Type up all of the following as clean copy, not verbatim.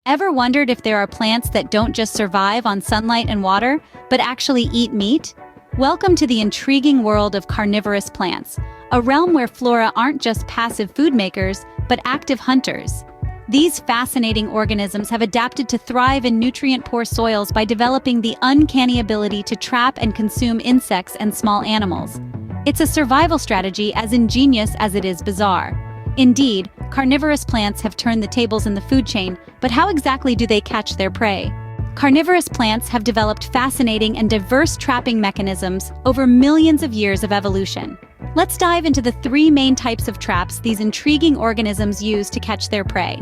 Ever wondered if there are plants that don't just survive on sunlight and water, but actually eat meat? Welcome to the intriguing world of carnivorous plants, a realm where flora aren't just passive food makers, but active hunters. These fascinating organisms have adapted to thrive in nutrient-poor soils by developing the uncanny ability to trap and consume insects and small animals. It's a survival strategy as ingenious as it is bizarre. Indeed, carnivorous plants have turned the tables in the food chain, but how exactly do they catch their prey? Carnivorous plants have developed fascinating and diverse trapping mechanisms over millions of years of evolution. Let's dive into the three main types of traps these intriguing organisms use to catch their prey.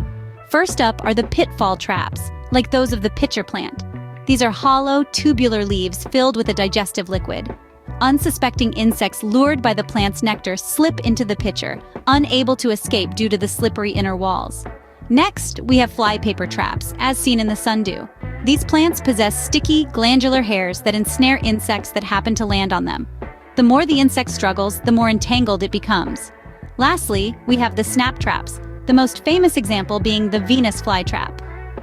First up are the pitfall traps, like those of the pitcher plant. These are hollow, tubular leaves filled with a digestive liquid. Unsuspecting insects lured by the plant's nectar slip into the pitcher, unable to escape due to the slippery inner walls. Next, we have flypaper traps, as seen in the sundew. These plants possess sticky, glandular hairs that ensnare insects that happen to land on them. The more the insect struggles, the more entangled it becomes. Lastly, we have the snap traps, the most famous example being the Venus flytrap.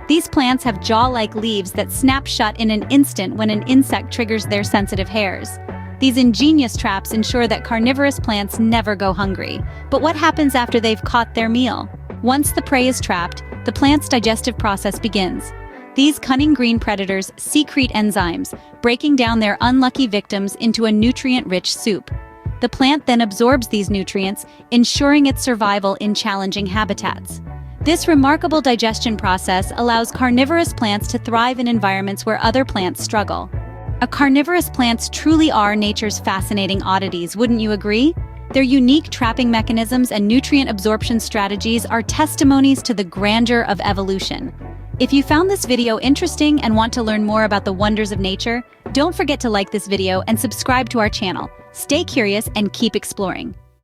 These plants have jaw-like leaves that snap shut in an instant when an insect triggers their sensitive hairs. These ingenious traps ensure that carnivorous plants never go hungry. But what happens after they've caught their meal? Once the prey is trapped, the plant's digestive process begins. These cunning green predators secrete enzymes, breaking down their unlucky victims into a nutrient-rich soup. The plant then absorbs these nutrients, ensuring its survival in challenging habitats. This remarkable digestion process allows carnivorous plants to thrive in environments where other plants struggle. Carnivorous plants truly are nature's fascinating oddities, wouldn't you agree? Their unique trapping mechanisms and nutrient absorption strategies are testimonies to the grandeur of evolution. If you found this video interesting and want to learn more about the wonders of nature, don't forget to like this video and subscribe to our channel. Stay curious and keep exploring.